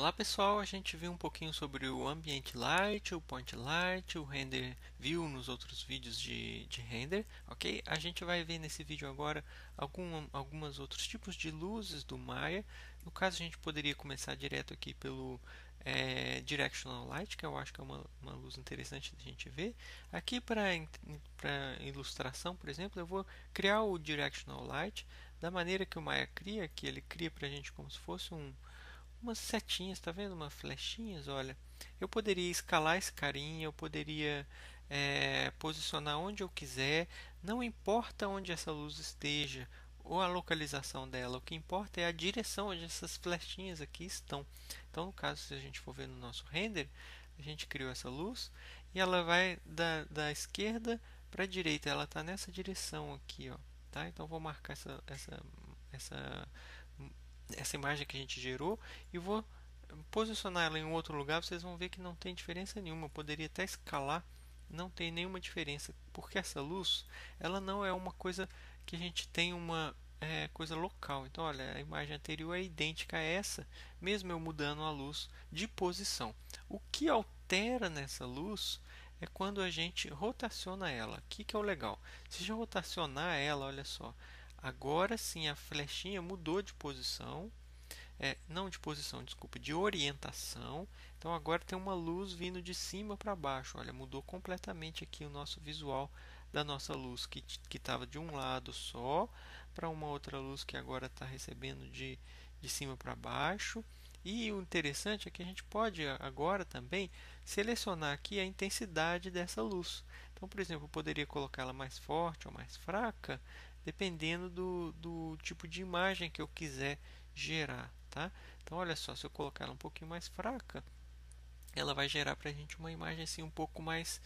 Olá pessoal, a gente viu um pouquinho sobre o Ambient Light, o Point Light, o Render View nos outros vídeos de render, ok? A gente vai ver nesse vídeo agora alguns outros tipos de luzes do Maya. No caso, a gente poderia começar direto aqui pelo Directional Light, que eu acho que é uma luz interessante de a gente ver. Aqui para ilustração, por exemplo, eu vou criar o Directional Light da maneira que o Maya cria, que ele cria para a gente como se fosse umas setinhas, tá vendo? Umas flechinhas, olha. Eu poderia escalar esse carinha, eu poderia posicionar onde eu quiser, não importa onde essa luz esteja ou a localização dela, o que importa é a direção onde essas flechinhas aqui estão. Então, no caso, se a gente for ver no nosso render, a gente criou essa luz e ela vai da esquerda para a direita, ela está nessa direção aqui, ó, tá? Então, vou marcar essa essa imagem que a gente gerou e vou posicionar ela em um outro lugar. Vocês vão ver que não tem diferença nenhuma. Eu poderia até escalar, não tem nenhuma diferença, porque essa luz ela não é uma coisa que a gente tem uma coisa local. Então, olha, a imagem anterior é idêntica a essa, mesmo eu mudando a luz de posição. O que altera nessa luz é quando a gente rotaciona ela. O que é o legal? Se eu rotacionar ela, olha só, agora sim a flechinha mudou de posição, não de posição, desculpa, de orientação. Então agora tem uma luz vindo de cima para baixo. Olha, mudou completamente aqui o nosso visual da nossa luz que estava de um lado só para uma outra luz que agora está recebendo de cima para baixo. E o interessante é que a gente pode agora também selecionar aqui a intensidade dessa luz. Então, por exemplo, eu poderia colocá-la mais forte ou mais fraca, dependendo do tipo de imagem que eu quiser gerar, tá? Então, olha só, se eu colocar ela um pouquinho mais fraca, ela vai gerar para a gente uma imagem assim um pouco mais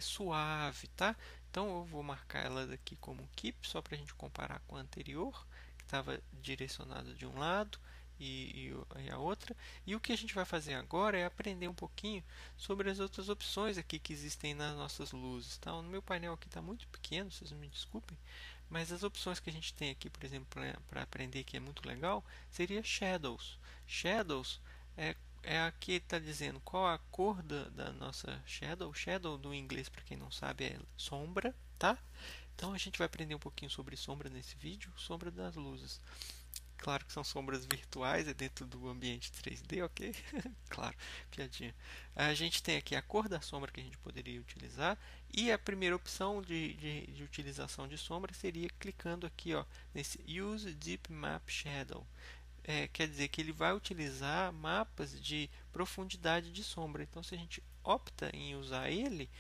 suave, tá? Então, eu vou marcar ela daqui como keep, só para a gente comparar com a anterior, que estava direcionada de um lado e a outra. E o que a gente vai fazer agora é aprender um pouquinho sobre as outras opções aqui que existem nas nossas luzes, tá? O meu painel aqui está muito pequeno, vocês me desculpem, mas as opções que a gente tem aqui, por exemplo, para aprender que é muito legal, seria Shadows. Shadows é aqui está dizendo qual a cor da nossa shadow. Shadow do inglês, para quem não sabe, é sombra, tá? Então a gente vai aprender um pouquinho sobre sombra nesse vídeo, sombra das luzes. Claro que são sombras virtuais, é dentro do ambiente 3D, ok? Claro, piadinha. A gente tem aqui a cor da sombra que a gente poderia utilizar. E a primeira opção de utilização de sombra seria clicando aqui, ó, nesse Use Deep Map Shadow. Quer dizer que ele vai utilizar mapas de profundidade de sombra. Então, se a gente opta em usar ele,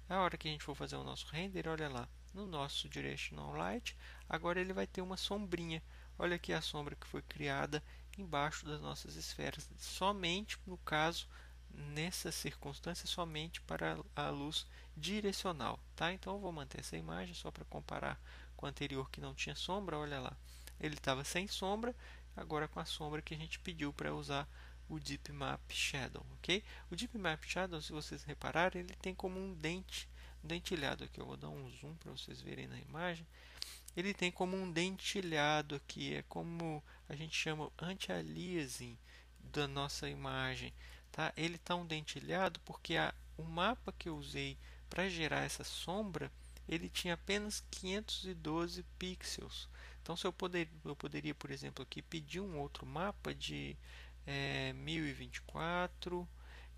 na hora que a gente for fazer o nosso render, olha lá, no nosso Directional Light, agora ele vai ter uma sombrinha. Olha aqui a sombra que foi criada embaixo das nossas esferas, somente no caso, nessa circunstância, somente para a luz direcional, tá? Então eu vou manter essa imagem só para comparar com a anterior que não tinha sombra. Olha lá, ele estava sem sombra, agora com a sombra que a gente pediu para usar o Deep Map Shadow, ok? O Deep Map Shadow, se vocês repararem, ele tem como um dentilhado aqui. Eu vou dar um zoom para vocês verem na imagem. Ele tem como um dentilhado aqui, é como a gente chama anti-aliasing da nossa imagem, tá? Ele está um dentilhado porque o mapa que eu usei para gerar essa sombra, ele tinha apenas 512 pixels. Então, se eu poderia, por exemplo, aqui pedir um outro mapa de 1024.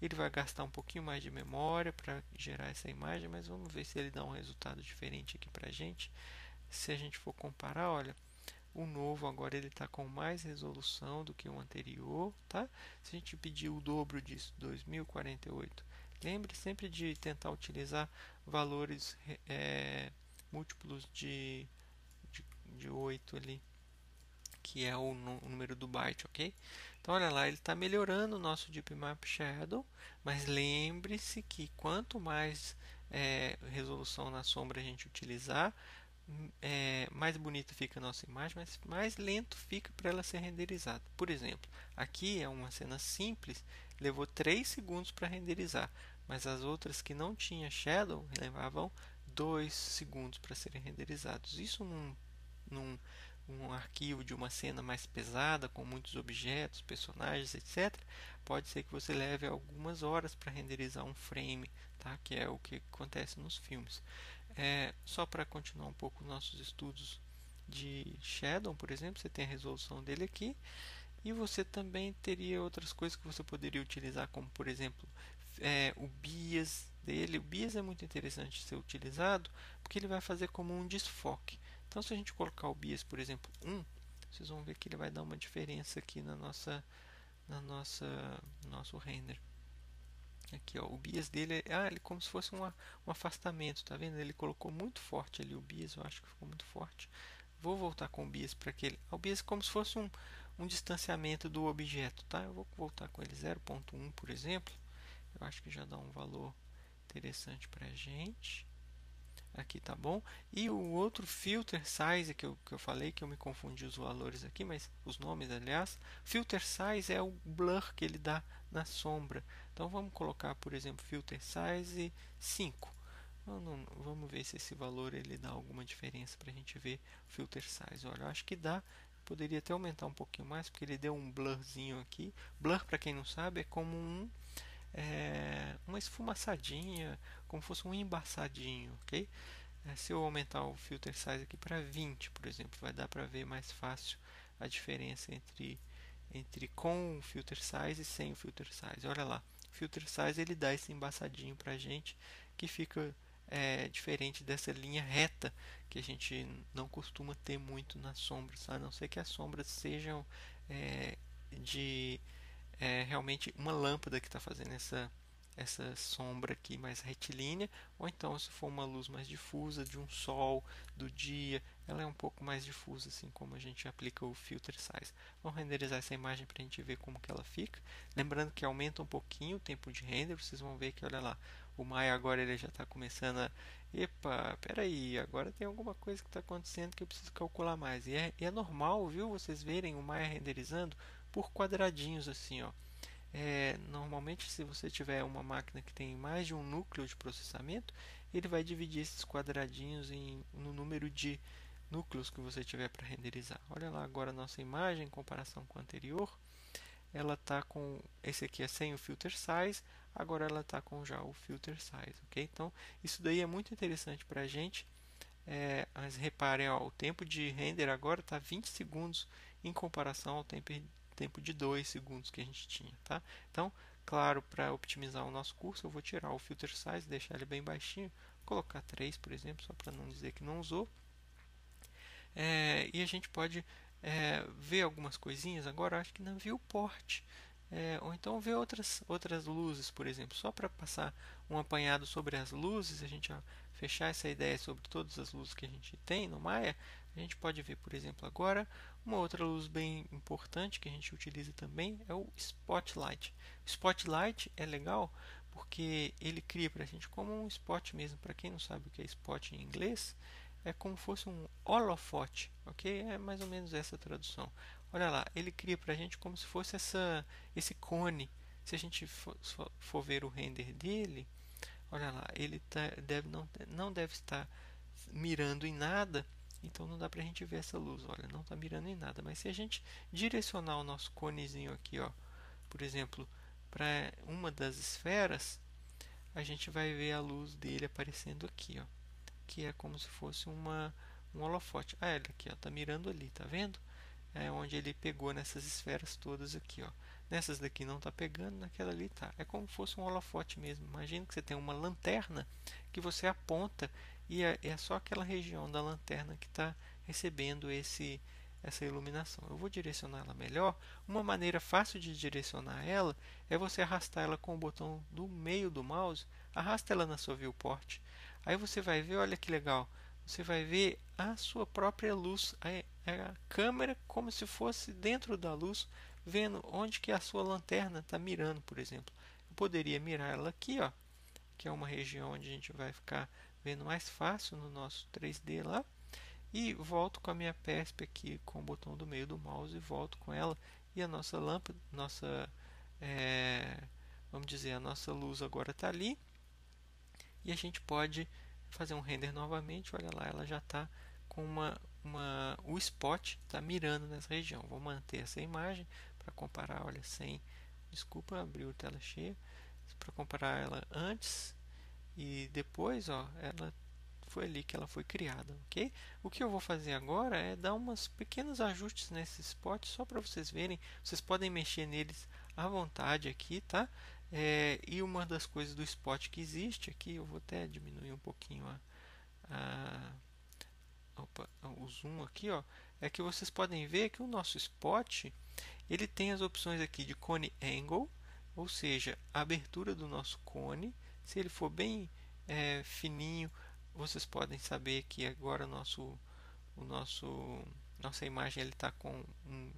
Ele vai gastar um pouquinho mais de memória para gerar essa imagem, mas vamos ver se ele dá um resultado diferente aqui para a gente. Se a gente for comparar, olha, o novo agora ele está com mais resolução do que o anterior, tá? Se a gente pedir o dobro disso, 2048, lembre sempre de tentar utilizar valores múltiplos de 8 ali, que é o número do byte, ok? Então, olha lá, ele está melhorando o nosso Deep Map Shadow, mas lembre-se que quanto mais resolução na sombra a gente utilizar, mais bonita fica a nossa imagem, mas mais lento fica para ela ser renderizada. Por exemplo, aqui é uma cena simples, levou 3 segundos para renderizar, mas as outras que não tinha shadow levavam 2 segundos para serem renderizados. Isso num um arquivo de uma cena mais pesada, com muitos objetos, personagens, etc., pode ser que você leve algumas horas para renderizar um frame, tá? Que é o que acontece nos filmes. Só para continuar um pouco os nossos estudos de Shadow, por exemplo, você tem a resolução dele aqui, e você também teria outras coisas que você poderia utilizar, como por exemplo o bias dele. O bias é muito interessante ser utilizado porque ele vai fazer como um desfoque. Então, se a gente colocar o bias, por exemplo, 1, vocês vão ver que ele vai dar uma diferença aqui no nosso render. Aqui, ó, o bias dele ele como se fosse um afastamento, tá vendo? Ele colocou muito forte ali o bias, eu acho que ficou muito forte. Vou voltar com o bias para aquele. O bias é como se fosse um distanciamento do objeto, tá? Eu vou voltar com ele 0.1, por exemplo. Eu acho que já dá um valor interessante para a gente. Aqui tá bom. E o outro filter size que eu falei, que eu me confundi os valores aqui, mas os nomes, aliás. Filter size é o blur que ele dá na sombra. Então vamos colocar, por exemplo, filter size 5. Vamos ver se esse valor ele dá alguma diferença para a gente ver o filter size. Olha, eu acho que dá. Poderia até aumentar um pouquinho mais, porque ele deu um blurzinho aqui. Blur, para quem não sabe, é como uma esfumaçadinha, como fosse um embaçadinho, ok? Se eu aumentar o filter size aqui para 20, por exemplo, vai dar para ver mais fácil a diferença entre com o filter size e sem o filter size. Olha lá, o filter size ele dá esse embaçadinho para a gente, que fica diferente dessa linha reta que a gente não costuma ter muito nas sombras, a não ser que as sombras sejam de realmente uma lâmpada que está fazendo essa sombra aqui mais retilínea, ou então se for uma luz mais difusa de um sol, do dia, ela é um pouco mais difusa, assim como a gente aplica o filter size. Vamos renderizar essa imagem para a gente ver como que ela fica. Lembrando que aumenta um pouquinho o tempo de render, vocês vão ver que, olha lá, o Maya agora ele já está começando a... Epa, peraí, agora tem alguma coisa que está acontecendo que eu preciso calcular mais. E é normal, viu, vocês verem o Maya renderizando por quadradinhos assim, ó. Normalmente, se você tiver uma máquina que tem mais de um núcleo de processamento, ele vai dividir esses quadradinhos no número de núcleos que você tiver para renderizar. Olha lá agora a nossa imagem em comparação com a anterior. Ela está com... Esse aqui é sem o filter size, agora ela está com já o filter size, ok? Então, isso daí é muito interessante para a gente. Mas reparem, ó, o tempo de render agora está 20 segundos em comparação ao tempo de 2 segundos que a gente tinha, tá? Então, claro, para otimizar o nosso curso, eu vou tirar o filter size, deixar ele bem baixinho, colocar 3, por exemplo, só para não dizer que não usou. E a gente pode ver algumas coisinhas agora, acho que na viewport. Ou então ver outras luzes, por exemplo, só para passar um apanhado sobre as luzes, a gente fechar essa ideia sobre todas as luzes que a gente tem no Maya, a gente pode ver, por exemplo, agora uma outra luz bem importante que a gente utiliza também é o Spotlight. O Spotlight é legal porque ele cria para a gente como um spot mesmo. Para quem não sabe o que é spot em inglês, é como se fosse um holofote, ok? É mais ou menos essa tradução. Olha lá, ele cria para a gente como se fosse esse cone. Se a gente for ver o render dele, olha lá, ele não deve estar mirando em nada, então não dá para a gente ver essa luz. Olha, não está mirando em nada. Mas se a gente direcionar o nosso conezinho aqui, ó, por exemplo, para uma das esferas, a gente vai ver a luz dele aparecendo aqui, ó, que é como se fosse um holofote. Ele aqui, ó, tá mirando ali, tá vendo? É onde ele pegou nessas esferas todas aqui, ó. Nessas daqui não está pegando, naquela ali tá. É como se fosse um holofote mesmo. Imagina que você tem uma lanterna que você aponta e é só aquela região da lanterna que está recebendo essa iluminação. Eu vou direcionar ela melhor. Uma maneira fácil de direcionar ela é você arrastar ela com o botão do meio do mouse. Arrasta ela na sua viewport. Aí você vai ver, olha que legal. Você vai ver a sua própria luz, a câmera como se fosse dentro da luz, vendo onde que a sua lanterna está mirando, por exemplo. Eu poderia mirar ela aqui, ó, que é uma região onde a gente vai ficar vendo mais fácil no nosso 3D lá. E volto com a minha PESP aqui com o botão do meio do mouse e volto com ela. E a nossa lâmpada, vamos dizer, a nossa luz agora está ali. E a gente pode fazer um render novamente. Olha lá, ela já está com o spot está mirando nessa região. Vou manter essa imagem para comparar, olha, desculpa, abriu a tela cheia, para comparar ela antes e depois, ó, ela foi ali que ela foi criada, ok? O que eu vou fazer agora é dar umas pequenos ajustes nesse spot só para vocês verem. Vocês podem mexer neles à vontade aqui, tá? E uma das coisas do spot que existe aqui, eu vou até diminuir um pouquinho o zoom aqui, ó, é que vocês podem ver que o nosso spot ele tem as opções aqui de cone angle, ou seja, a abertura do nosso cone. Se ele for bem fininho, vocês podem saber que agora nossa imagem ele está com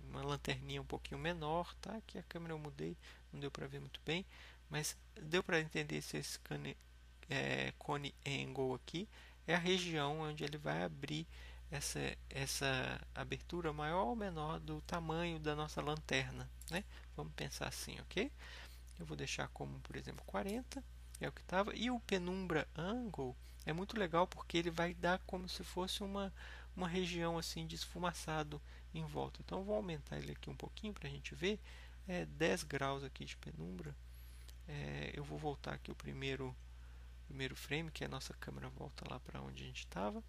uma lanterninha um pouquinho menor, tá? Aqui a câmera eu mudei, não deu para ver muito bem, mas deu para entender se esse cone angle aqui é a região onde ele vai abrir essa abertura maior ou menor do tamanho da nossa lanterna, né? Vamos pensar assim, ok? Eu vou deixar como, por exemplo, 40, é o que estava. E o penumbra angle é muito legal porque ele vai dar como se fosse uma região assim de esfumaçado em volta. Então, eu vou aumentar ele aqui um pouquinho para a gente ver. 10 graus aqui de penumbra. Eu vou voltar aqui o primeiro frame, que a nossa câmera volta lá para onde a gente estava.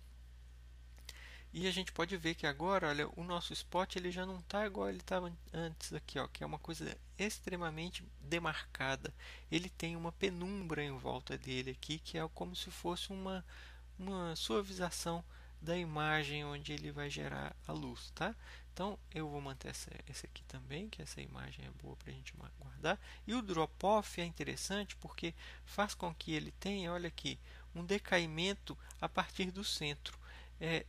E a gente pode ver que agora, olha, o nosso spot ele já não está igual ele estava antes aqui, ó, que é uma coisa extremamente demarcada. Ele tem uma penumbra em volta dele aqui, que é como se fosse uma suavização da imagem onde ele vai gerar a luz, tá? Então eu vou manter esse aqui também, que essa imagem é boa para a gente guardar. E o drop-off é interessante porque faz com que ele tenha, olha aqui, um decaimento a partir do centro.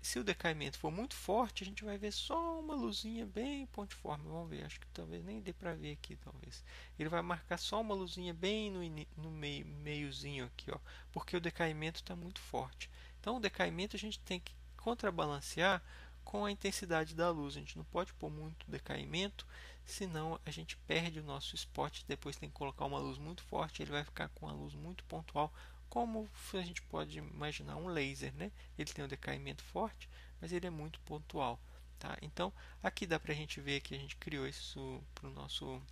Se o decaimento for muito forte, a gente vai ver só uma luzinha bem pontiforme. Vamos ver, acho que talvez nem dê para ver aqui, talvez. Ele vai marcar só uma luzinha bem no meiozinho aqui, ó, porque o decaimento está muito forte. Então, o decaimento a gente tem que contrabalancear com a intensidade da luz. A gente não pode pôr muito decaimento, senão a gente perde o nosso spot. Depois tem que colocar uma luz muito forte, ele vai ficar com a luz muito pontual, como a gente pode imaginar um laser, né? Ele tem um decaimento forte, mas ele é muito pontual, tá? Então, aqui dá para a gente ver que a gente criou isso para o nosso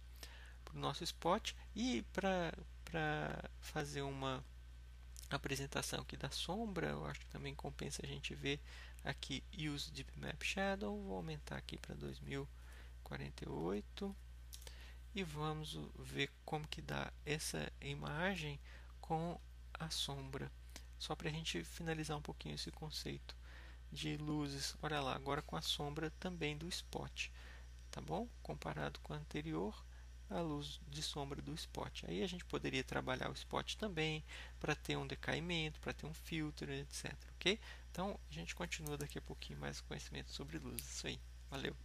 spot. E para fazer uma apresentação aqui da sombra, eu acho que também compensa a gente ver aqui Use Deep Map Shadow. Vou aumentar aqui para 2048 e vamos ver como que dá essa imagem com a sombra, só para a gente finalizar um pouquinho esse conceito de luzes. Olha lá, agora com a sombra também do spot, tá bom? Comparado com a anterior, a luz de sombra do spot. Aí a gente poderia trabalhar o spot também para ter um decaimento, para ter um filtro, etc. Ok? Então a gente continua daqui a pouquinho mais conhecimento sobre luzes. Isso aí. Valeu!